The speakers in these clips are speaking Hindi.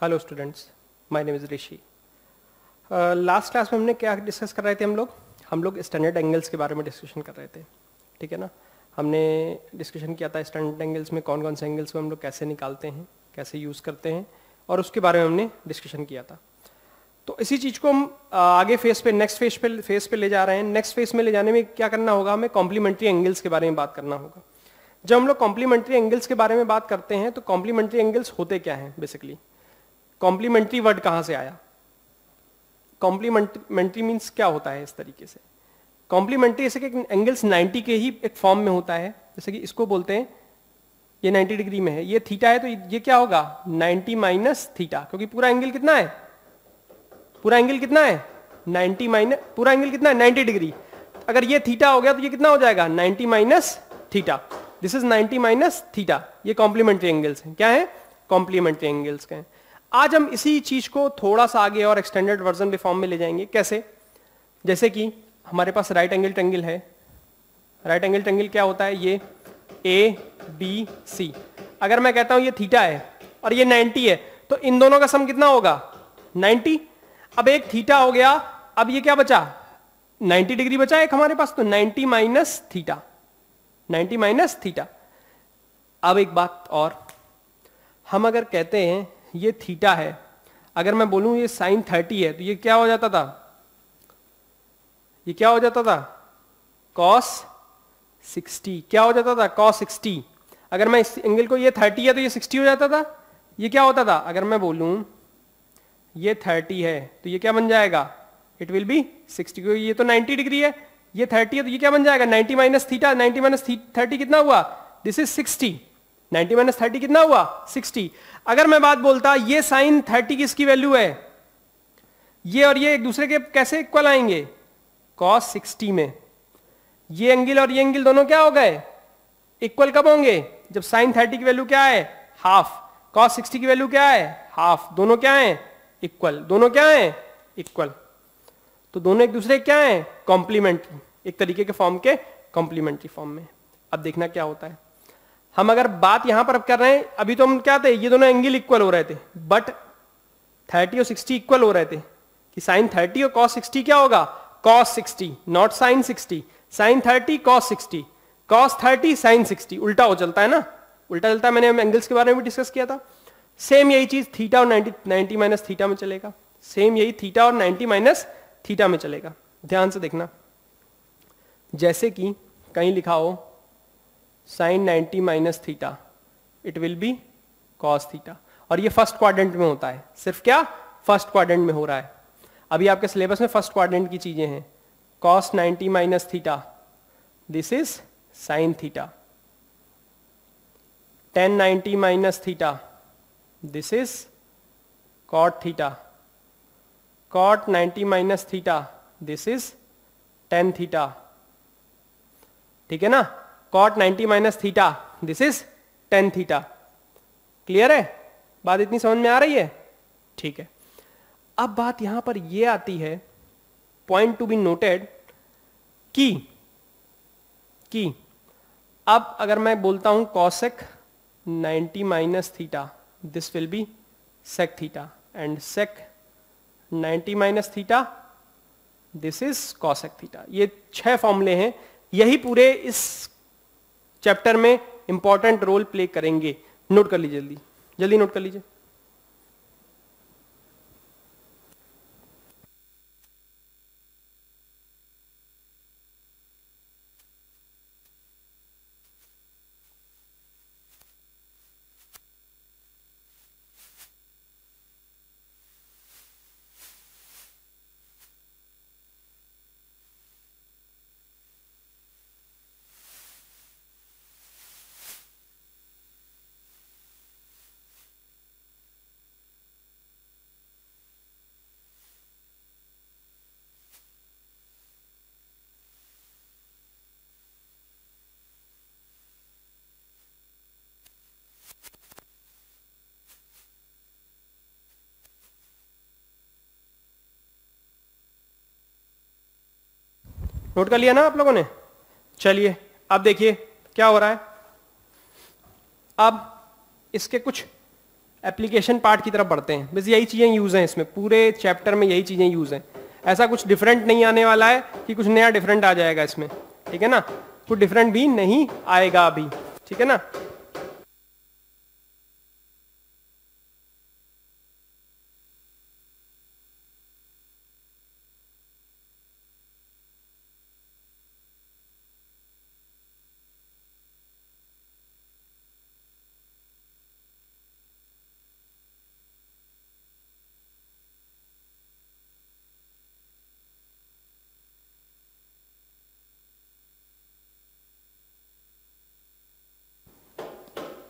Hello students, my name is Rishi. Last class में हमने क्या डिस्कस कर रहे थे? हम लोग स्टैंडर्ड एंगल्स के बारे में डिस्कशन कर रहे थे, ठीक है ना। हमने डिस्कशन किया था स्टैंडर्ड एंगल्स में कौन कौन से एंगल्स को हम लोग कैसे निकालते हैं, कैसे यूज़ करते हैं, और उसके बारे में हमने डिस्कशन किया था। तो इसी चीज़ को हम आगे नेक्स्ट फेज पे ले जा रहे हैं। नेक्स्ट फेज में ले जाने में क्या करना होगा, हमें कॉम्प्लीमेंट्री एंगल्स के बारे में बात करना होगा। जब हम लोग कॉम्प्लीमेंट्री एंगल्स के बारे में बात करते हैं तो कॉम्प्लीमेंट्री एंगल्स होते क्या हैं बेसिकली? कॉम्प्लीमेंट्री वर्ड कहां से आया? कॉम्प्लीमेंट्री मीन्स क्या होता है इस तरीके से? कॉम्प्लीमेंट्री जैसे कि एंगल्स 90 के ही एक फॉर्म में होता है। जैसे कि इसको बोलते हैं, ये 90 डिग्री में है, ये थीटा है, तो ये क्या होगा 90 माइनस थीटा, क्योंकि पूरा एंगल कितना है? पूरा एंगल कितना है? 90 माइनस, पूरा एंगल कितना है? 90 डिग्री। अगर ये थीटा हो गया तो ये कितना हो जाएगा? 90 minus theta. This is 90 minus theta. ये कॉम्प्लीमेंट्री एंगल्स हैं। क्या है? कॉम्प्लीमेंट्री एंगल्स के हैं। आज हम इसी चीज को थोड़ा सा आगे और एक्सटेंडेड वर्जन के फॉर्म में ले जाएंगे। कैसे? जैसे कि हमारे पास राइट एंगल ट्रायंगल है। राइट एंगल ट्रायंगल क्या होता है? ये ए बी सी। अगर मैं कहता हूं ये थीटा है और ये 90 है, तो इन दोनों का सम कितना होगा? 90। अब एक थीटा हो गया, अब ये क्या बचा? 90 डिग्री बचा एक हमारे पास, तो 90 माइनस थीटा, 90 माइनस थीटा। अब एक बात और, हम अगर कहते हैं ये थीटा है, अगर मैं बोलूं ये साइन 30 है, तो ये क्या हो जाता था? ये क्या हो जाता था? कॉस 60। क्या हो जाता था? कॉस 60। अगर मैं इस एंगल को, ये 30 है तो ये 60 हो जाता था। ये क्या होता था? अगर मैं बोलूं ये 30 है तो ये क्या बन जाएगा? इट विल बी 60, क्योंकि ये तो 90 डिग्री है, ये 30 है, तो ये क्या बन जाएगा? 90 माइनस थीटा। 90 माइनस 30 कितना हुआ? This is 60। 90 माइनस 30 कितना हुआ? 60। अगर मैं बात बोलता ये साइन 30 किसकी वैल्यू है? ये और ये एक दूसरे के कैसे इक्वल आएंगे? कॉस 60 में ये एंगल और ये एंगल दोनों क्या हो गए? इक्वल कब होंगे? जब साइन 30 की वैल्यू क्या है? हाफ। कॉस 60 की वैल्यू क्या है? हाफ। दोनों क्या है? इक्वल। दोनों क्या है? इक्वल। तो दोनों एक दूसरे क्या है? कॉम्प्लीमेंट्री, एक तरीके के फॉर्म के कॉम्प्लीमेंट्री फॉर्म में। अब देखना क्या होता है। हम अगर बात यहां पर अब कर रहे हैं, अभी तो हम क्या थे, ये दोनों एंगल इक्वल हो रहे थे, बट 30 और 60 इक्वल हो रहे थे कि साइन 30 और कॉस 60 क्या होगा? Cos 60, not sine 60। Sine 30 cos 60, cos 30 sine 60। उल्टा हो चलता है ना, उल्टा चलता है। मैंने एंगल्स के बारे में भी डिस्कस किया था। सेम यही चीज थीटा और 90 माइनस थीटा में चलेगा। सेम यही थीटा और 90 माइनस थीटा में चलेगा। ध्यान से देखना, जैसे कि कहीं लिखा हो sine 90 minus theta, it will be cos theta, और ये फर्स्ट क्वाड्रेंट में होता है। सिर्फ क्या? फर्स्ट क्वाड्रेंट में हो रहा है। अभी आपके सिलेबस में फर्स्ट क्वाड्रेंट की चीजें हैं। Cos 90 minus theta, this is sine theta. tan 90 minus theta, this is cot theta. Cot 90 minus theta, this is tan theta. ठीक है ना? Cot 90 minus theta, this is tan theta. Clear है? बात इतनी समझ में आ रही है? ठीक है। अब बात यहां पर यह आती है, पॉइंट टू बी नोटेड, कि अब अगर मैं बोलता हूं cosec 90 minus theta, this will be sec theta, and sec 90 minus theta, this is cosec theta. ये 6 फॉर्मूले हैं, यही पूरे इस चैप्टर में इंपॉर्टेंट रोल प्ले करेंगे। नोट कर लीजिए, जल्दी जल्दी नोट कर लीजिए। नोट कर लिया ना आप लोगों ने? चलिए अब देखिए क्या हो रहा है। अब इसके कुछ एप्लीकेशन पार्ट की तरफ बढ़ते हैं। बस यही चीजें यूज हैं इसमें, पूरे चैप्टर में यही चीजें यूज हैं। ऐसा कुछ डिफरेंट नहीं आने वाला है कि कुछ नया डिफरेंट आ जाएगा इसमें, ठीक है ना, कुछ डिफरेंट भी नहीं आएगा अभी, ठीक है ना।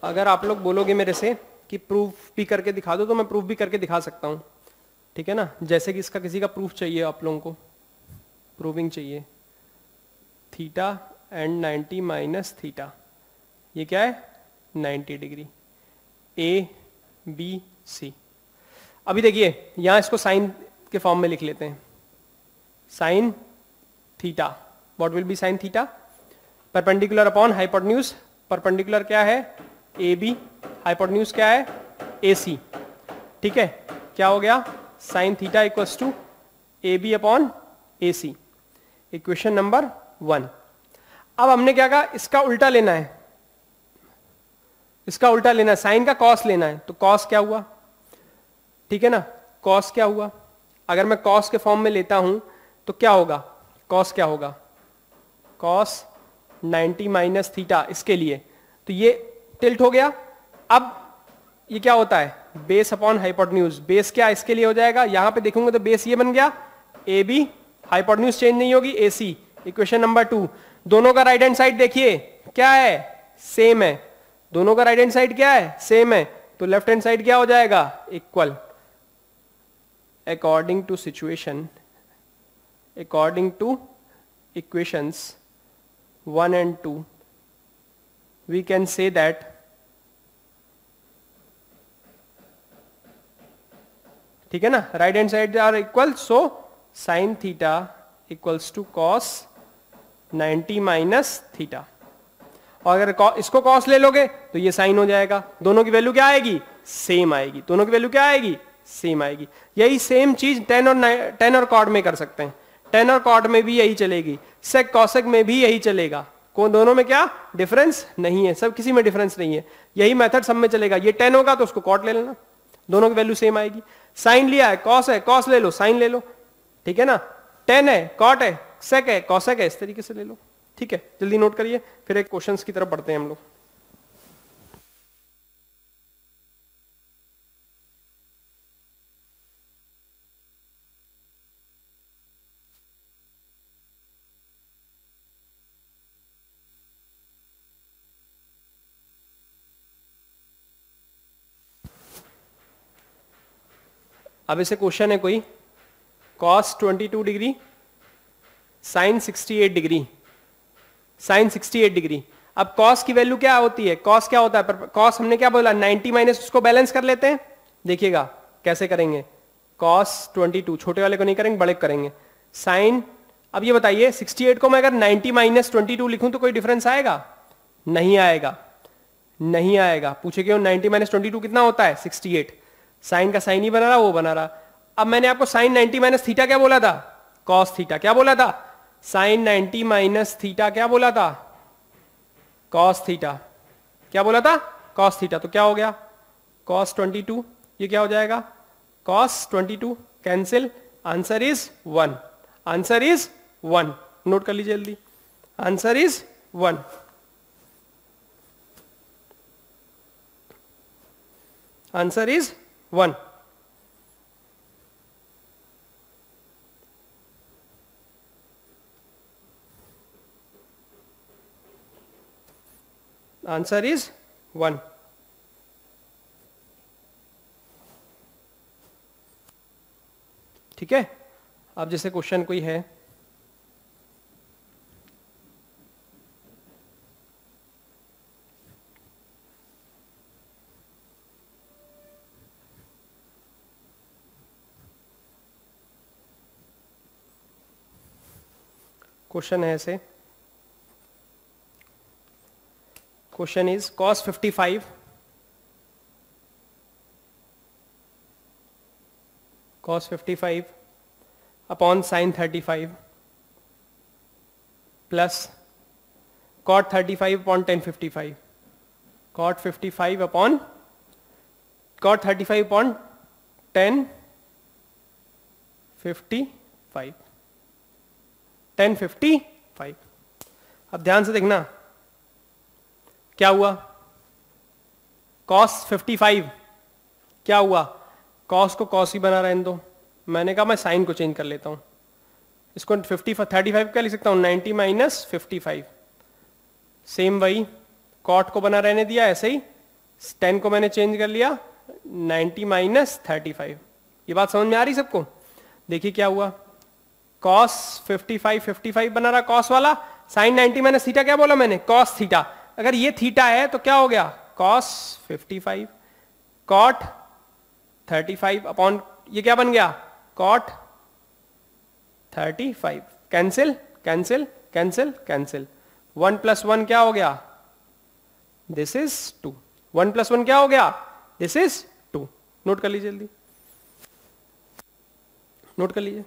अगर आप लोग बोलोगे मेरे से कि प्रूफ भी करके दिखा दो, तो मैं प्रूफ भी करके दिखा सकता हूं, ठीक है ना। जैसे कि इसका किसी का प्रूफ चाहिए, आप लोगों को प्रूविंग चाहिए, थीटा एंड 90 माइनस थीटा, ये क्या है 90 डिग्री, ए बी सी। अभी देखिए यहां इसको साइन के फॉर्म में लिख लेते हैं, sine theta, what will be sine theta, perpendicular upon hypotenuse, perpendicular क्या है ए बी, हाइपोटेन्यूज क्या है ए सी, ठीक है। क्या हो गया sine theta equals to A B upon A C, equation number 1। अब हमने क्या कहा, इसका उल्टा लेना है, इसका उल्टा लेना है, साइन का कॉस लेना है, तो कॉस क्या हुआ, ठीक है ना, कॉस क्या हुआ, अगर मैं कॉस के फॉर्म में लेता हूं तो क्या होगा, कॉस क्या होगा, कॉस 90 माइनस थीटा, इसके लिए तो ये टिल्ट हो गया। अब ये क्या होता है, बेस अपॉन हाइपोटेन्यूज, बेस क्या इसके लिए हो जाएगा, यहां पे देखूंगा तो बेस ये बन गया ए बी, हाइपोटेन्यूज चेंज नहीं होगी ए सी, इक्वेशन नंबर 2। दोनों का राइट हैंड साइड देखिए क्या है, सेम है, दोनों का राइट हैंड साइड क्या है, सेम है, तो लेफ्ट हैंड साइड क्या हो जाएगा, equal. According to situation, according to equations 1 and 2, we can say that ठीक है ना, right hand side are equal, so sine theta equals to cos 90 minus theta. और अगर इसको कॉस ले लोगे तो ये साइन हो जाएगा, दोनों की वैल्यू क्या आएगी, सेम आएगी, दोनों की वैल्यू क्या आएगी, सेम आएगी। यही सेम चीज टेन और कॉट में कर सकते हैं, टेन और कॉट में भी यही चलेगी, सेक कॉसेक में भी यही चलेगा, कौन दोनों में क्या डिफरेंस नहीं है, सब किसी में डिफरेंस नहीं है, यही मेथड सब में चलेगा। ये टेन होगा तो उसको कॉट ले लेना, दोनों की वैल्यू सेम आएगी। साइन लिया है कॉस ले लो, साइन ले लो, ठीक है ना, टेन है कॉट है, सेक है कॉसेक है, इस तरीके से ले लो, ठीक है। जल्दी नोट करिए, फिर एक क्वेश्चंस की तरफ बढ़ते हैं हम लोग। अब इसे क्वेश्चन है कोई, cos 22 degree, sine 68 degree, sine 68 degree. अब cos की वैल्यू क्या होती है, cos क्या होता है, cos हमने क्या बोला 90 माइनस, उसको बैलेंस कर लेते हैं, देखिएगा कैसे करेंगे, cos 22, छोटे वाले को नहीं करेंगे बड़े को करेंगे, साइन। अब ये बताइए 68 को मैं अगर 90 माइनस 22 लिखूं तो कोई डिफरेंस आएगा, नहीं आएगा, नहीं आएगा। पूछे क्यों, 90 माइनस 22 कितना होता है 68, साइन का साइन ही बना रहा, वो बना रहा। अब मैंने आपको साइन 90 माइनस थीटा क्या बोला था, कॉस थीटा, क्या बोला था, साइन 90 माइनस थीटा क्या बोला था, कॉस थीटा, क्या बोला था, कॉस थीटा। तो क्या हो गया कॉस 22, ये क्या हो जाएगा cos 22, cancel, answer is 1, answer is 1, नोट कर लीजिए जल्दी, answer is 1, answer is 1। Answer is 1। ठीक है। अब जैसे क्वेश्चन कोई है, क्वेश्चन है ऐसे, question is cos 55 cos 55 upon sine 35 plus cot 35 upon tan 55, cot 55 upon cot 35 upon tan 55, tan 55। अब ध्यान से देखना क्या हुआ, cos 55 क्या हुआ, cos को cos ही बना रहने दो, मैंने कहा मैं साइन को चेंज कर लेता हूं, इसको 35 क्या लिख सकता हूं 90 माइनस 55, सेम वही cot को बना रहने दिया ऐसे ही, tan को मैंने चेंज कर लिया 90 माइनस 35। ये बात समझ में आ रही सबको? देखिए क्या हुआ, cos 55 बना रहा cos वाला, sin 90 माइनस थीटा क्या बोला मैंने, cos थीटा। अगर ये थीटा है तो क्या हो गया cos 55 cot 35 अपॉन ये क्या बन गया cot 35, cancel cancel cancel cancel, 1 plus 1 क्या हो गया, दिस इज 2, 1 प्लस 1 क्या हो गया, दिस इज 2। नोट कर लीजिए जल्दी, नोट कर लीजिए।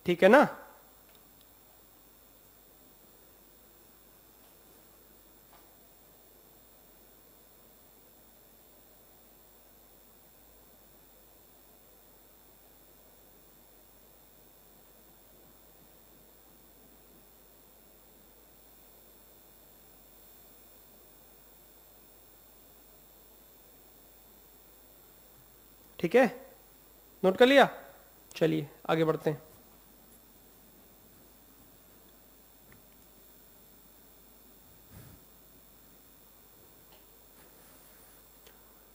ठीक है ना, ठीक है, नोट कर लिया। चलिए आगे बढ़ते हैं।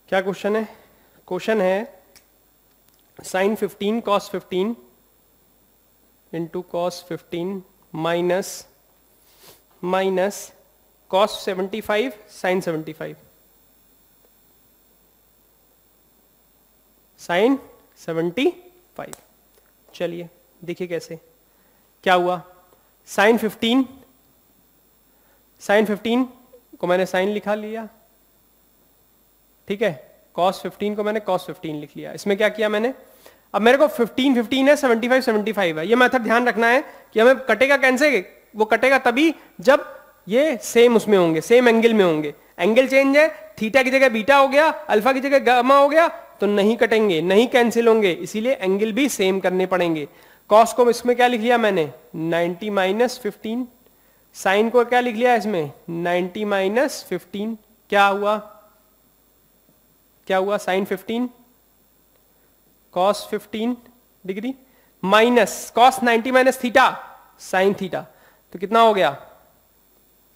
क्या क्वेश्चन है, क्वेश्चन है sine 15 cos 15 into cos 15 minus minus cos 75 sine 75 sine 75। चलिए देखिए कैसे, क्या हुआ, साइन 15 को मैंने साइन लिखा लिया, ठीक है, cos 15 को मैंने cos 15 लिख लिया। इसमें क्या किया मैंने, अब मेरे को 15 है, 75 है। ये मेथड ध्यान रखना है कि हमें कटेगा कैसे, वो कटेगा तभी जब ये सेम उसमें होंगे, सेम एंगल में होंगे। एंगल चेंज है, थीटा की जगह बीटा हो गया, अल्फा की जगह गामा हो गया, तो नहीं कटेंगे, नहीं कैंसिल होंगे, इसीलिए एंगल भी सेम करने पड़ेंगे। कॉस को इसमें क्या लिख लिया मैंने 90 माइनस 15, साइन को क्या लिख लिया इसमें 90 माइनस 15, क्या हुआ, क्या हुआ sine 15 cos 15 degree minus cos 90 minus theta sine theta, तो कितना हो गया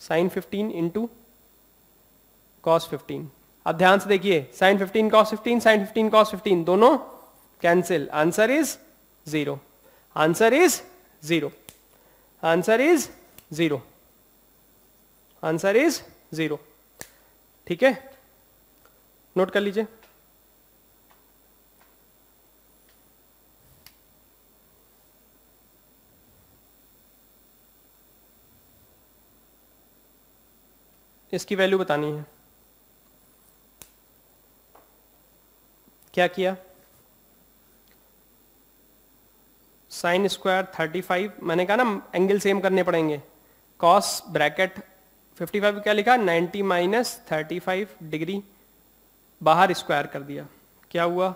साइन 15 इंटू कॉस 15। अब ध्यान से देखिए, साइन 15 कॉस 15 साइन 15 कॉस 15 दोनों cancel, answer is 0, answer is 0, answer is 0, answer is 0। ठीक है, नोट कर लीजिए। इसकी वैल्यू बतानी है। क्या किया, साइन स्क्वायर 35, मैंने कहा ना एंगल सेम करने पड़ेंगे, कॉस ब्रैकेट 55 क्या लिखा 90 माइनस 35 डिग्री, बाहर स्क्वायर कर दिया, क्या हुआ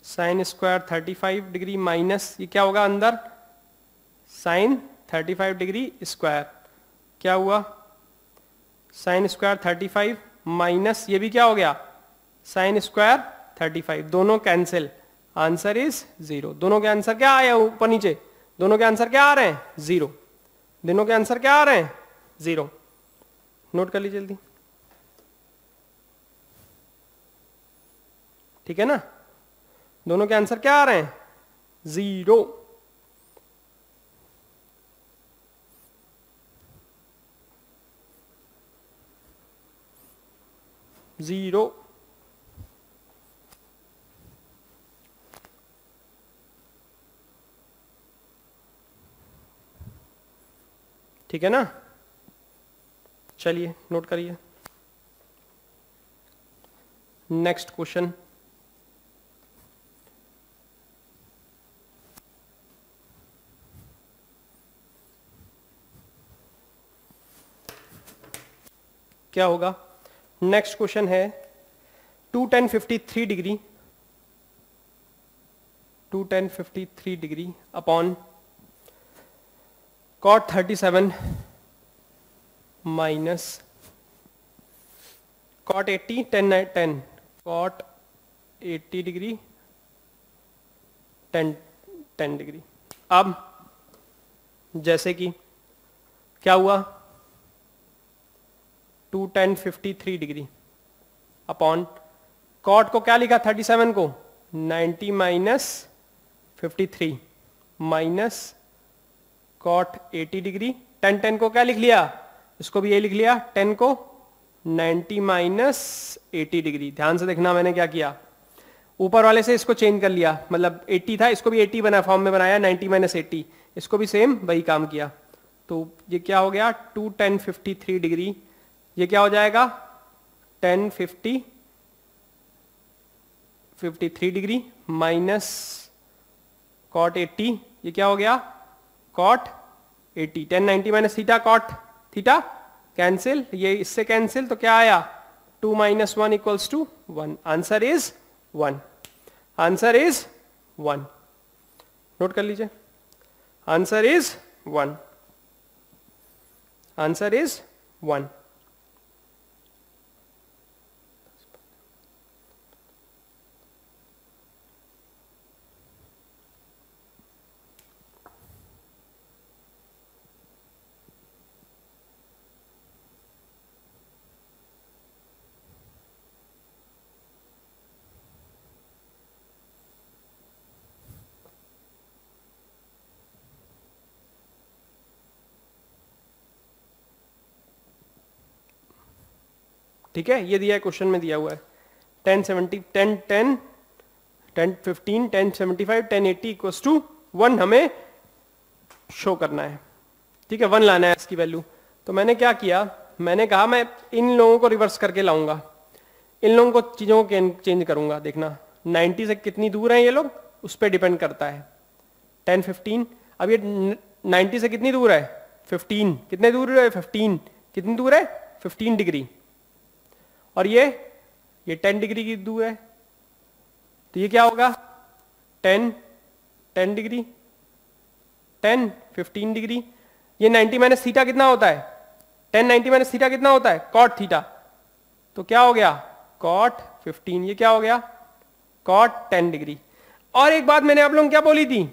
साइन स्क्वायर 35 डिग्री माइनस ये क्या होगा अंदर साइन 35 डिग्री स्क्वायर, क्या हुआ साइन स्क्वायर 35 माइनस ये भी क्या हो गया साइन स्क्वायर 35, दोनों कैंसिल, आंसर इज 0। दोनों के आंसर क्या आया ऊपर नीचे, दोनों के आंसर क्या आ रहे हैं 0, दोनों के आंसर क्या आ रहे हैं 0। नोट कर लीजिए जल्दी, ठीक है ना, दोनों के आंसर क्या आ रहे हैं 0। ठीक है ना, चलिए नोट करिए। नेक्स्ट क्वेश्चन, क्या होगा? नेक्स्ट क्वेश्चन है 2 tan 53 degree, 2 tan 53 degree upon cot 37 minus cot 80 10 cot 80 degree 10 degree. अब जैसे कि क्या हुआ, 2 tan 53 डिग्री अपॉन cot को क्या लिखा 37 को 90 माइनस 53 माइनस cot 80 डिग्री 10 को क्या लिख लिया, इसको भी ये लिख लिया 10 को 90 माइनस 80 डिग्री। ध्यान से देखना मैंने क्या किया, ऊपर वाले से इसको चेंज कर लिया, मतलब 80 था इसको भी 80 बना फॉर्म में बनाया, 90 माइनस 80, इसको भी सेम वही काम किया। तो ये क्या हो गया 2 tan 53 डिग्री, ये क्या हो जाएगा 10 53 डिग्री माइनस cot 80, ये क्या हो गया cot 80, 10 90 minus theta cot theta cancel, ये इससे कैंसिल, तो क्या आया 2 minus 1 equals to 1। Answer is 1, answer is 1। नोट कर लीजिए, आंसर इज 1, आंसर इज 1। ठीक है, ये दिया है क्वेश्चन में दिया हुआ है 10 70 10 10 10 15 10 75 10 80 इक्वल्स टू 1 हमें शो करना है। ठीक है, 1 लाना है इसकी वैल्यू। तो मैंने क्या किया, मैंने कहा मैं इन लोगों को रिवर्स करके लाऊंगा, इन लोगों को चीजों को चेंज करूंगा। देखना 90 से कितनी दूर हैं ये लोग, उस पर डिपेंड करता है। 10 15, अब ये 90 से कितनी दूर है 15, कितने दूर है 15, कितनी दूर है 15 डिग्री, और ये 10 डिग्री की दूर है, तो ये क्या होगा 10 डिग्री 10 15 डिग्री। ये 90 माइनस थीटा कितना होता है 10 90 माइनस थीटा कितना होता है cot थीटा, तो क्या हो गया cot 15, ये क्या हो गया cot 10 डिग्री। और एक बात मैंने आप लोगों को क्या बोली थी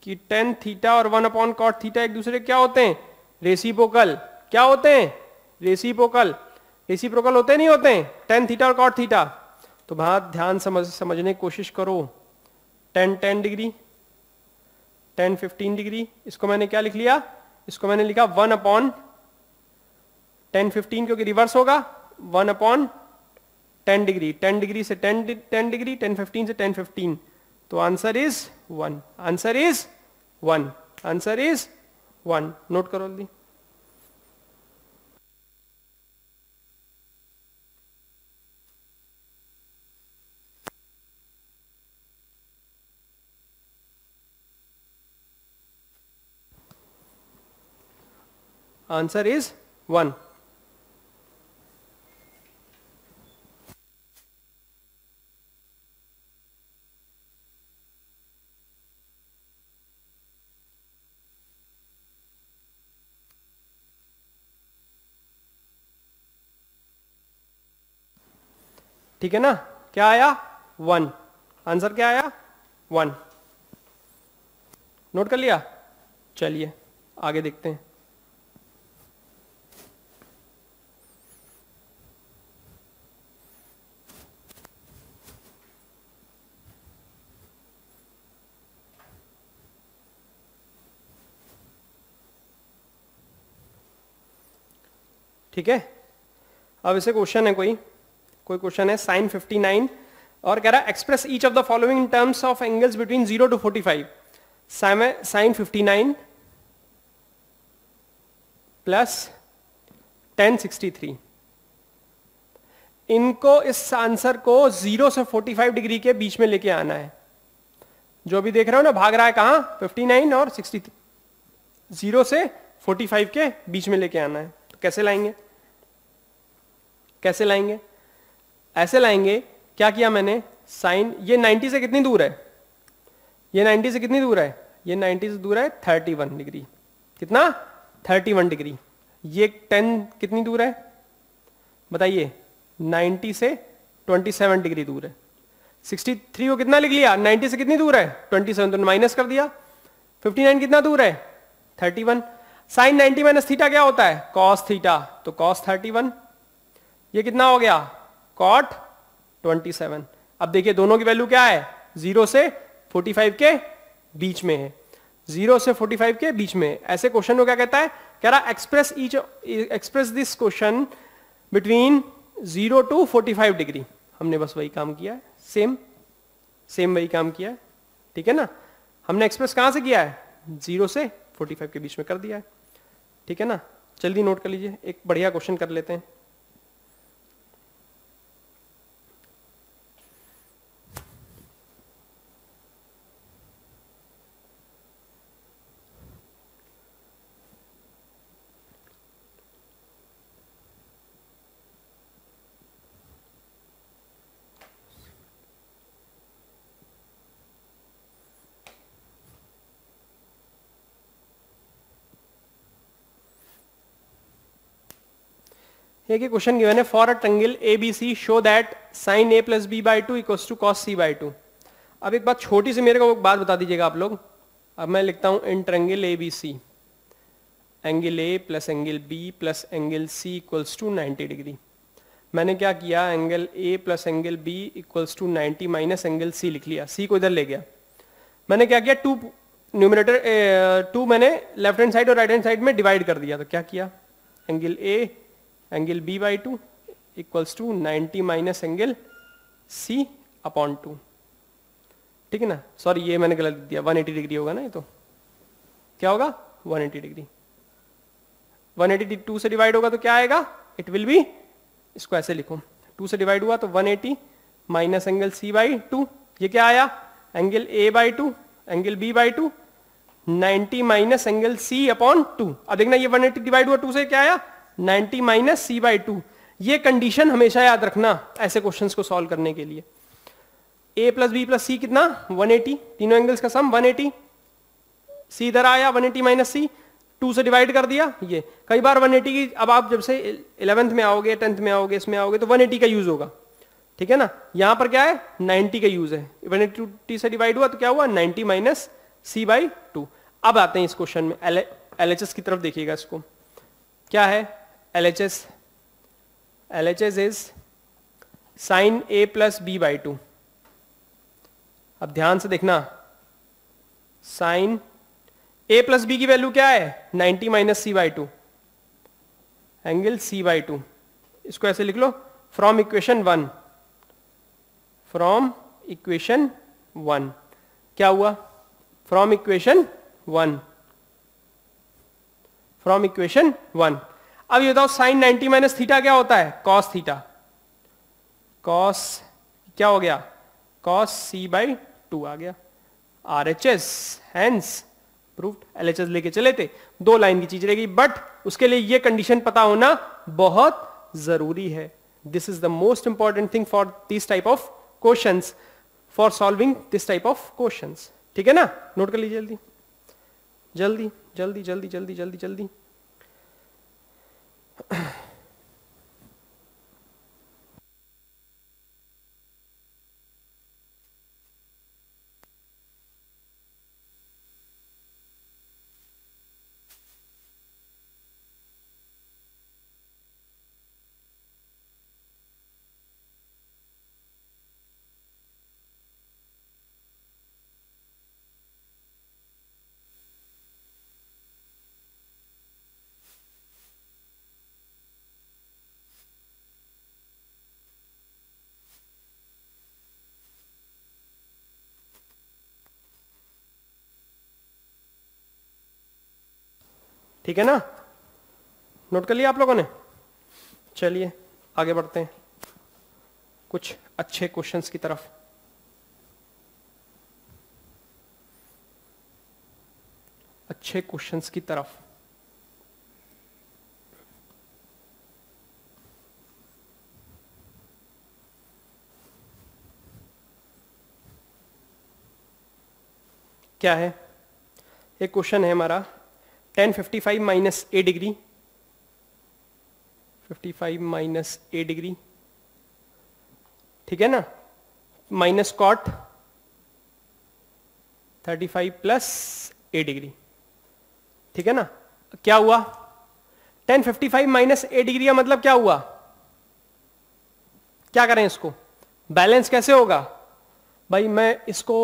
कि 10 थीटा और 1 अपॉन cot थीटा एक दूसरे क्या होते हैं रेसिप्रोकल, क्या होते हैं रेसिप्रोकल, रेसिप्रोकल होते नहीं होते हैं 10 थीटा और cot थीटा। तो बहुत ध्यान समझने की कोशिश करो, 10 डिग्री 10 15 डिग्री, इसको मैंने क्या लिख लिया, इसको मैंने लिखा 1 अपॉन 10 15, क्योंकि रिवर्स होगा 1 अपॉन 10 डिग्री, 10 डिग्री से 10 डिग्री 10 15 से 10 15, तो answer is 1, answer is 1, answer is 1। Note करो जल्दी। Answer is 1। ठीक है ना, क्या आया 1, आंसर क्या आया 1। नोट कर लिया, चलिए आगे देखते हैं। ठीक है, अब इसे क्वेश्चन है कोई क्वेश्चन है साइन 59 और कह रहा है express each of the following in terms of angles between 0 to 45। Sine 59 plus 1063। इनको इस आंसर को 0 से 45 डिग्री के बीच में लेके आना है। जो भी देख रहे हो ना, भाग रहा है कहां, 59 और 63, 0 से 45 के बीच में लेके आना है। तो कैसे लाएंगे, कैसे लाएंगे? ऐसे लाएंगे, क्या किया मैंने, साइन, ये 90 से कितनी दूर है, ये 90 से कितनी दूर है, ये 90 से दूर है 31 डिग्री। कितना, 31 डिग्री। ये 10 कितनी दूर है बताइए, 90 से 27 डिग्री दूर है। 63 को कितना लिख लिया, 90 से कितनी दूर है, 27, तो माइनस कर दिया। 59 कितना दूर है, 31। साइन 90 माइनस थीटा क्या होता है, कॉस थीटा, तो कॉस 31। ये कितना हो गया, कॉट 27। अब देखिए दोनों की वैल्यू क्या है, 0 से 45 के बीच में है, 0 से 45 के बीच में। ऐसे क्वेश्चन को क्या कहता है, कह रहा express this question between 0 to 45 degree. हमने बस वही काम किया है, सेम वही काम किया है, ठीक है ना। हमने एक्सप्रेस कहां से किया है, 0 से 45 के बीच में कर दिया है, ठीक है ना। जल्दी नोट कर लीजिए, एक बढ़िया क्वेश्चन कर लेते हैं। एक क्वेश्चन गिवन है, for a triangle A B C show that sine A plus B by two equals to cos C by two. अब एक बात छोटी सी मेरे को बात बता दीजिएगा आप लोग। अब मैं लिखता हूं in triangle A B C, angle A plus angle B plus angle C equals to 90 degree. मैंने क्या किया, angle A plus angle B equals to 90 minus angle C लिख लिया, सी को इधर ले गया। मैंने क्या किया, टू न्यूमरेटर 2 मैंने लेफ्ट हैंड साइड और राइट हैंड साइड में डिवाइड कर दिया। तो क्या किया, angle A angle B by two equals to 90 minus angle C upon 2, ठीक है ना। सॉरी ये मैंने गलत दिया, 180 डिग्री होगा ना, ये तो क्या होगा 180 डिग्री। 180 2 से डिवाइड होगा तो क्या आएगा, इट विल बी, इसको ऐसे लिखो, 2 से डिवाइड हुआ तो 180 माइनस एंगल सी बाई 2, ये क्या आया, angle A by 2 angle B by 2 90 minus angle C upon 2। अब देखना ये 180 डिवाइड हुआ 2 से, क्या आया 90 माइनस सी बाई 2। ये कंडीशन हमेशा याद रखना ऐसे क्वेश्चंस को सॉल्व करने के लिए। ए प्लस बी प्लस सी कितना 180, तीनों एंगल्स का सम 180, सी इधर आया 180 माइनस सी, 2 से डिवाइड कर दिया। ये कई बार 180 की, अब आप जब से 11th में आओगे 10th में आओगे इसमें आओगे तो 180 का यूज होगा, ठीक है ना। यहां पर क्या है 90 का यूज है, 180 से डिवाइड हुआ तो क्या हुआ 90 माइनस सी बाई 2। अब आते हैं इस क्वेश्चन में, एलएचएस की तरफ देखिएगा। इसको क्या है LHS, LHS is sine A plus B by 2। अब ध्यान से देखना, साइन ए प्लस बी की वैल्यू क्या है 90 minus C by 2 angle C by 2। इसको ऐसे लिख लो, फ्रॉम इक्वेशन 1, फ्रॉम इक्वेशन 1 क्या हुआ, फ्रॉम इक्वेशन 1, फ्रॉम इक्वेशन 1। अब ये बताओ साइन 90 माइनस थीटा क्या होता है, कॉस थीटा, कॉस क्या हो गया, कॉस सी बाई 2 आ गया। RHS hence proved. LHS लेके चले थे, 2 लाइन की चीज रहेगी, बट उसके लिए ये कंडीशन पता होना बहुत जरूरी है। This is the most important thing for this type of questions, for solving this type of questions, ठीक है ना। नोट कर लीजिए जल्दी जल्दी जल्दी जल्दी जल्दी जल्दी जल्दी। ठीक है ना। नोट कर लिया आप लोगों ने? चलिए आगे बढ़ते हैं कुछ अच्छे क्वेश्चंस की तरफ। अच्छे क्वेश्चंस की तरफ। क्या है? एक क्वेश्चन है हमारा tan 55 माइनस ए डिग्री, 55 माइनस ए डिग्री, ठीक है ना, माइनस कॉट 35 प्लस ए डिग्री, ठीक है ना। क्या हुआ? tan 55 माइनस ए डिग्री का मतलब क्या हुआ? क्या करें इसको? बैलेंस कैसे होगा भाई? मैं इसको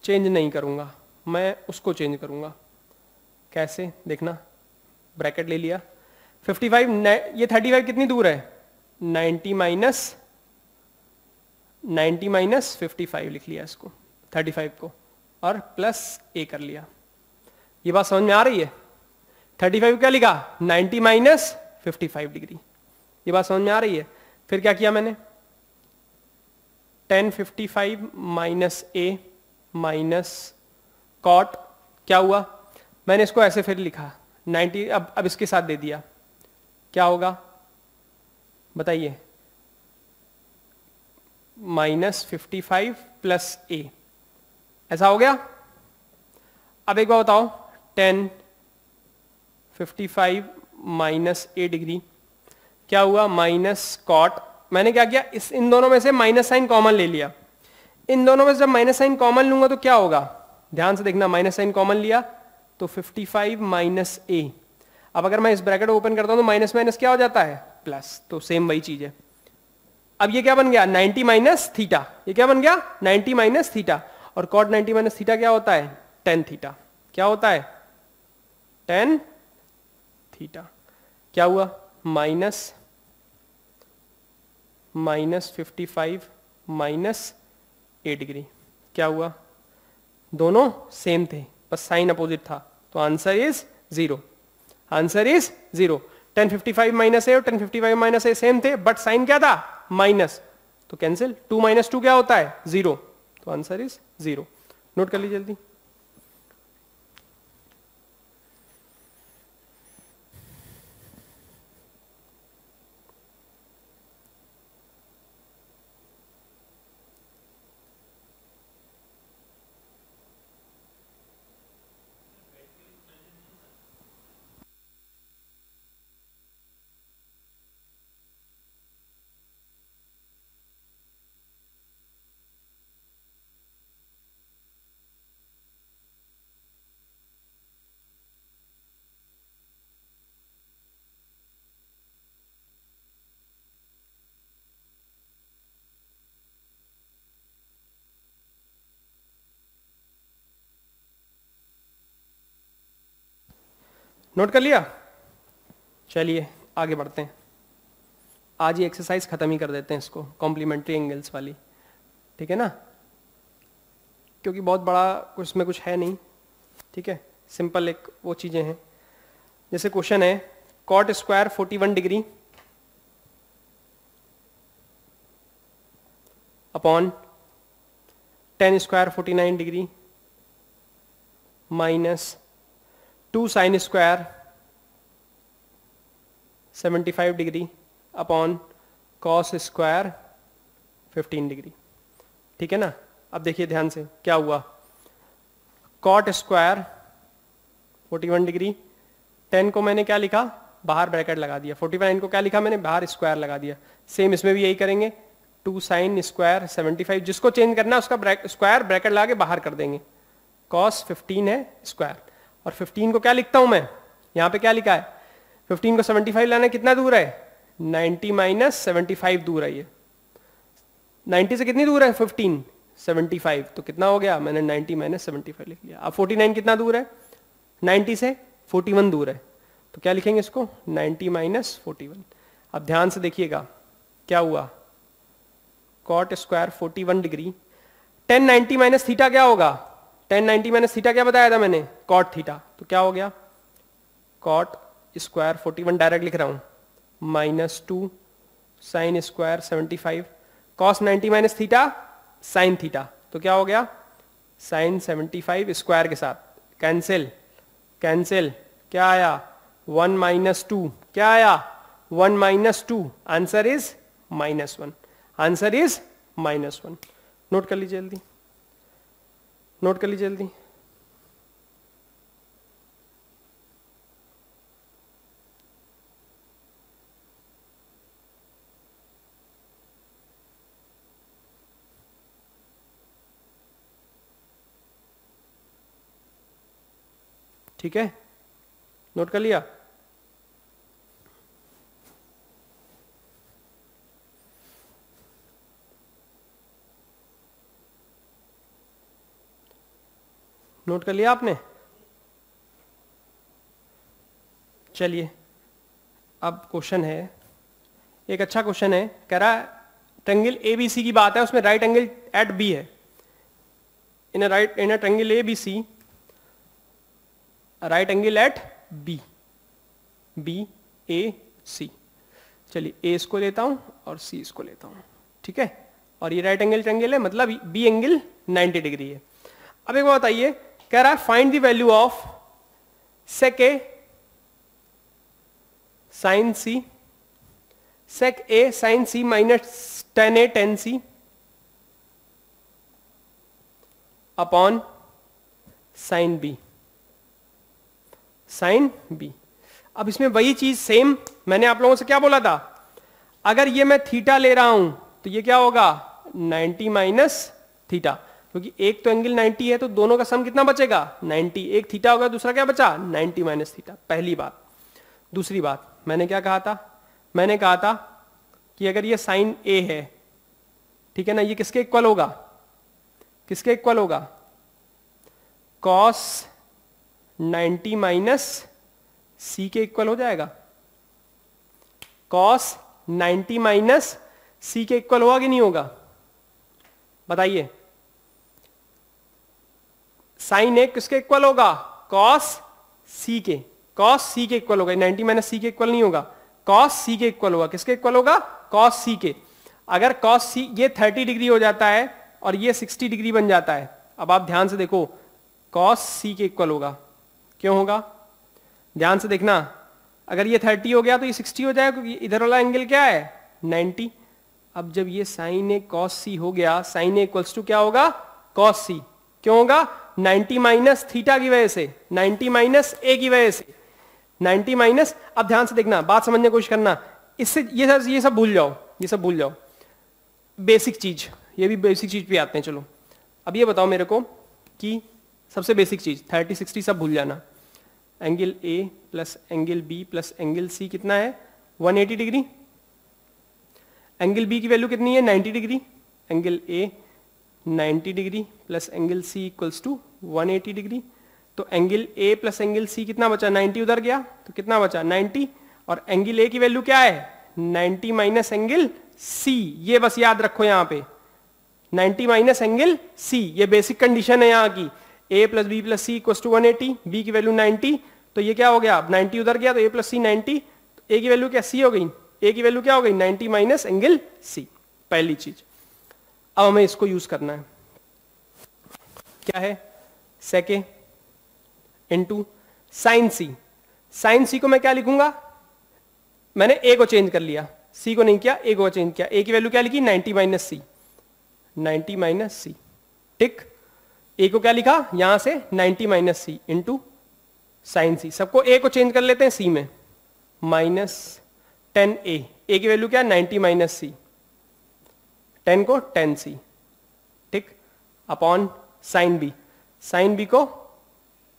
चेंज नहीं करूंगा, मैं उसको चेंज करूंगा। कैसे देखना, ब्रैकेट ले लिया, 55 ये 35 कितनी दूर है? 90 माइनस 55 लिख लिया इसको, 35 को, और प्लस ए कर लिया। ये बात समझ में आ रही है? 35 क्या लिखा? 90 माइनस 55 डिग्री। ये बात समझ में आ रही है? फिर क्या किया मैंने? tan 55 माइनस ए माइनस कॉट, क्या हुआ? मैंने इसको ऐसे फिर लिखा 90, अब इसके साथ दे दिया, क्या होगा बताइए? माइनस 55 प्लस ए, ऐसा हो गया। अब एक बार बताओ, tan 55 माइनस ए डिग्री क्या हुआ? माइनस कॉट, मैंने क्या किया, इन दोनों में से माइनस साइन कॉमन ले लिया। इन दोनों में से जब माइनस साइन कॉमन लूंगा तो क्या होगा? ध्यान से देखना, माइनस साइन कॉमन लिया तो 55 माइनस ए। अब अगर मैं इस ब्रैकेट को ओपन करता हूं तो माइनस माइनस क्या हो जाता है? प्लस। तो सेम वही चीज है। अब ये क्या बन गया? 90 माइनस थीटा। ये क्या बन गया? 90 माइनस थीटा। और कॉट 90 माइनस थीटा क्या होता है? Tan theta. क्या होता है? Tan theta. क्या हुआ? माइनस 55 माइनस ए डिग्री, क्या हुआ? दोनों सेम थे, बस साइन अपोजिट था, तो answer is 0। Answer is 0। tan 55 minus A और tan 55 माइनस ए सेम थे, बट साइन क्या था? माइनस, तो कैंसिल। 2 माइनस 2 क्या होता है? 0, तो आंसर इज 0। नोट कर लीजिए जल्दी। नोट कर लिया? चलिए आगे बढ़ते हैं। आज ये एक्सरसाइज खत्म ही कर देते हैं इसको, कॉम्प्लीमेंट्री एंगल्स वाली, ठीक है ना, क्योंकि बहुत बड़ा कुछ इसमें कुछ है नहीं, ठीक है, सिंपल एक वो चीजें हैं। जैसे क्वेश्चन है cot square 41 degree upon tan square 49 degree minus 2 sine square 75 degree upon cos square 15 degree, ठीक है ना। अब देखिए ध्यान से क्या हुआ, कॉट स्क्वायर 41 डिग्री, 10 को मैंने क्या लिखा, बाहर ब्रैकेट लगा दिया, 49 को क्या लिखा मैंने, बाहर स्क्वायर लगा दिया। सेम इसमें भी यही करेंगे, 2 साइन स्क्वायर 75, जिसको चेंज करना है उसका स्क्वायर ब्रैकेट लगा के बाहर कर देंगे। कॉस 15 है स्क्वायर, और 15 को क्या लिखता हूं मैं, यहां पे क्या लिखा है, 15 को 75 लाना कितना दूर है, 90 माइनस 75 दूर है। ये 90 से कितनी दूर है 15, 75, तो कितना हो गया, मैंने 90 माइनस 75 लिख लिया। अब 49 कितना दूर है, 90 से 41 दूर है, तो क्या लिखेंगे इसको, 90 माइनस 41। अब ध्यान से देखिएगा क्या हुआ, cot square 41 degree, 10 90 minus theta क्या होगा, 10 90 माइनस थीटा क्या बताया था मैंने, कॉट थीटा, तो क्या हो गया, कॉट स्क्वायर 41 डायरेक्ट लिख रहा हूं, minus 2 sine square 75, cos 90 minus theta sine theta, तो क्या हो गया साइन 75 स्क्वायर के साथ कैंसिल कैंसिल, क्या आया 1 माइनस 2, क्या आया 1 minus 2, answer is -1, answer is -1। नोट कर लीजिए जल्दी, नोट कर लीजिए जल्दी। ठीक है, नोट कर लिया। नोट कर लिया आपने? चलिए अब क्वेश्चन है, एक अच्छा क्वेश्चन है, कह रहा है ट्रायंगल ABC की बात है, उसमें राइट एंगल एट बी है, in a triangle ABC right angle at BAC। चलिए A इसको लेता हूं और C इसको लेता हूं, ठीक है, और ये राइट एंगल ट्रायंगल है, मतलब B एंगल 90 डिग्री है। अब एक बात बताइए, कह रहा है find the value of sec A sin C, sec A sin C minus tan A tan C upon sin B, sin B। अब इसमें वही चीज सेम मैंने आप लोगों से क्या बोला था, अगर ये मैं थीटा ले रहा हूं तो ये क्या होगा 90 माइनस थीटा, क्योंकि एक तो एंगल 90 है तो दोनों का सम कितना बचेगा 90, एक थीटा होगा दूसरा क्या बचा 90 माइनस थीटा, पहली बात। दूसरी बात मैंने क्या कहा था, मैंने कहा था कि अगर ये साइन A है, ठीक है ना, ये किसके इक्वल होगा, किसके इक्वल होगा कॉस 90 माइनस C के इक्वल हो जाएगा, कॉस 90 माइनस C के इक्वल होगा कि नहीं होगा, बताइए। साइन A किसके इक्वल होगा कॉस C के, कॉस C के इक्वल होगा, 90 माइनस C के इक्वल नहीं होगा, कॉस C के इक्वल होगा, किसके इक्वल होगा कॉस C के। अगर कॉस C ये 30 डिग्री हो जाता है और ये 60 डिग्री बन जाता है, अब आप ध्यान से देखो कॉस C के इक्वल होगा, क्यों होगा ध्यान से देखना, अगर ये 30 हो गया तो ये 60 हो जाएगा, क्योंकि इधर वाला एंगल क्या है 90। अब जब ये साइन A कॉस C हो गया, साइन A इक्वल्स टू क्या होगा कॉस C, क्यों होगा 90 माइनस थीटा की वजह से, 90 माइनस A की वजह से, 90 माइनस। अब ध्यान से देखना, बात समझने की कोशिश करना, इससे ये सब भूल जाओ, ये सब भूल जाओ, बेसिक चीज, ये भी बेसिक चीज पे आते हैं। चलो अब ये बताओ मेरे को कि सबसे बेसिक चीज 30 60 सब भूल जाना, angle A plus angle B plus angle C कितना है 180 डिग्री, एंगल B की वैल्यू कितनी है 90 degree, angle A 90 degree plus angle C equals to 180 degree, तो angle A plus angle C कितना बचा 90 उधर गया तो कितना बचा 90, और एंगल A की वैल्यू क्या है 90 माइनस एंगल C, ये बस याद रखो यहाँ पे 90 माइनस एंगल C, ये बेसिक कंडीशन है यहाँ की, A plus B plus C equals to 180, B की वैल्यू 90, तो ये क्या हो गया 90 उधर गया तो A प्लस सी 90, A की वैल्यू क्या C हो गई, A की वैल्यू क्या हो गई 90 माइनस एंगल C, पहली चीज। अब हमें इसको यूज करना है, क्या है sec A into sine C, sine C को मैं क्या लिखूंगा, मैंने A को चेंज कर लिया, C को नहीं किया, A को चेंज किया, A की वैल्यू क्या लिखी 90 माइनस C, 90 माइनस C, ठीक, A को क्या लिखा यहां से 90 minus C into sine C, सबको A को चेंज कर लेते हैं C में, माइनस 10A, A की वैल्यू क्या 90 माइनस C, 10 को 10C, ठीक, upon sine B, sine B को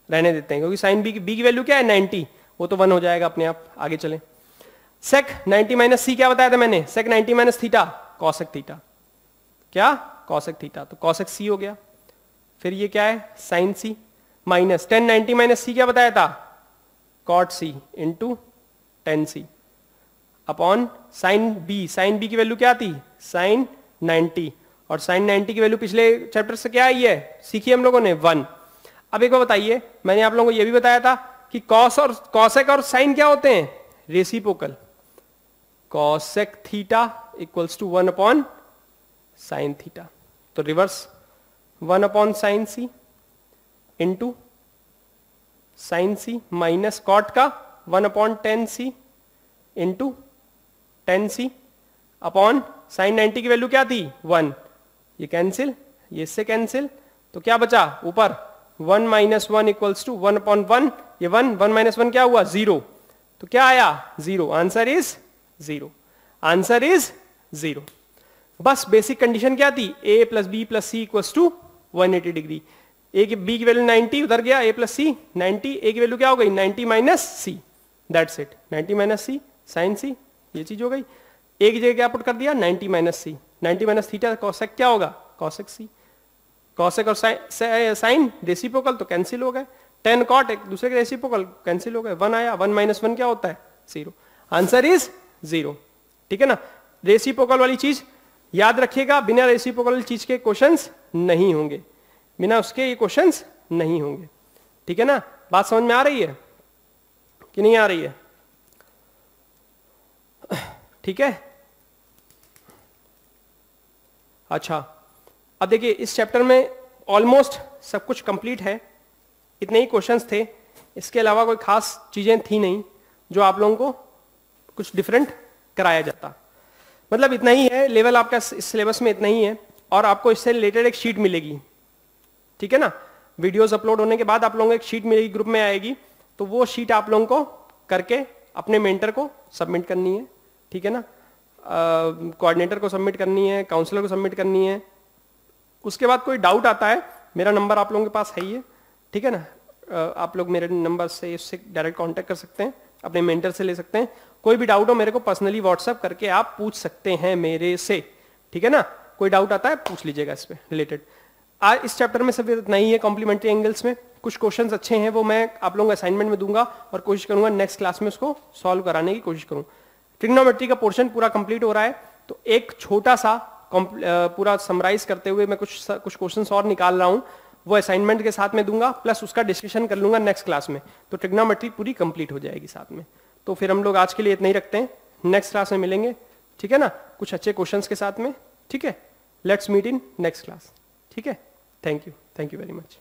रहने देते हैं क्योंकि साइन B की वैल्यू क्या है 90, वो तो 1 हो जाएगा अपने आप, आगे चलें। सेक 90 माइनस C क्या बताया था मैंने, sec 90 minus theta cosec theta, क्या कॉसेक थीटा, तो कॉसेक C हो गया, फिर ये क्या है sine C minus 10 90 minus C क्या बताया था cot C into 10C upon sine B, sine B की वैल्यू क्या थी साइन 90, और साइन 90 की वैल्यू पिछले चैप्टर से क्या आई है सीखी हम लोगों ने 1। अब एक बार बताइए, मैंने आप लोगों को यह भी बताया था कि कॉस और कॉसेक और साइन क्या होते हैं, reciprocal. Cosec theta equals to 1 upon sine theta, तो reverse 1 upon sine C into sine C minus cot का 1 upon tan C into tan C upon sine 90 की वैल्यू क्या थी 1, ये कैंसिल, ये इससे कैंसिल, तो क्या बचा ऊपर 1 माइनस 1 इक्वल्स टू 1 अपॉन 1, ये 1 माइनस 1 क्या हुआ 0, तो क्या आया 0, आंसर इज 0, आंसर इज 0। बस बेसिक कंडीशन क्या थी, a plus B plus C equals to 180 degree. a की b की वैल्यू 90 उधर गया, a प्लस सी 90, a की वैल्यू क्या हो गई 90 minus C, that's it, 90 minus C sine C, ये चीज हो गई। a की जगह क्या पुट कर दिया 90 माइनस सी, 90 माइनस थीटा कॉसेक क्या होगा कॉसेक सी, कॉसेक और साइन रेसिप्रोकल तो कैंसिल हो गए, टेन कॉट एक दूसरे के रेसिप्रोकल कैंसिल हो गए, 1 आया, 1 माइनस 1 क्या होता है 0, आंसर इज 0। ठीक है ना, रेसिप्रोकल वाली चीज याद रखिएगा, बिना रेसिप्रोकल वाली चीज के क्वेश्चंस नहीं होंगे, बिना उसके ये क्वेश्चंस नहीं होंगे। ठीक है ना, बात समझ में आ रही है कि नहीं आ रही है? ठीक है, अच्छा अब देखिए इस चैप्टर में ऑलमोस्ट सब कुछ कंप्लीट है, इतने ही क्वेश्चंस थे, इसके अलावा कोई खास चीजें थी नहीं जो आप लोगों को कुछ डिफरेंट कराया जाता, मतलब इतना ही है, लेवल आपका इस सिलेबस में इतना ही है, और आपको इससे रिलेटेड एक शीट मिलेगी। ठीक है ना, वीडियोस अपलोड होने के बाद आप लोगों को एक शीट मिलेगी, ग्रुप में आएगी, तो वो शीट आप लोगों को करके अपने मेंटर को सबमिट करनी है। ठीक है ना, कोऑर्डिनेटर को सबमिट करनी है, काउंसलर को सबमिट करनी है। उसके बाद कोई डाउट आता है, मेरा नंबर आप लोगों के पास है ही है, ठीक है ना, आप लोग मेरे नंबर से इससे डायरेक्ट कांटेक्ट कर सकते हैं, अपने मेंटर से ले सकते हैं, कोई भी डाउट हो मेरे को पर्सनली व्हाट्सएप करके आप पूछ सकते हैं मेरे से। ठीक है ना, कोई डाउट आता है पूछ लीजिएगा इस पे रिलेटेड। आज इस चैप्टर में सिर्फ इतना ही है, कॉम्प्लीमेंट्री एंगल्स में कुछ क्वेश्चंस अच्छे हैं वो मैं आप लोगों को असाइनमेंट में दूंगा और कोशिश करूंगा नेक्स्ट क्लास में उसको सॉल्व कराने की कोशिश करूं। ट्रिग्नोमेट्री का पोर्शन पूरा कंप्लीट हो रहा है, तो एक छोटा सा पूरा समराइज करते हुए मैं कुछ क्वेश्चंस और निकाल रहा हूं, वो असाइनमेंट के साथ में दूंगा, प्लस उसका डिस्कशन कर लूंगा नेक्स्ट क्लास में, तो ट्रिग्नोमेट्री पूरी कंप्लीट हो जाएगी साथ में। तो फिर हम लोग आज के लिए इतना ही रखते हैं, नेक्स्ट क्लास में मिलेंगे। ठीक है ना, कुछ अच्छे क्वेश्चंस के साथ में। ठीक है, let's meet in next class. ठीक है, थैंक यू वेरी मच।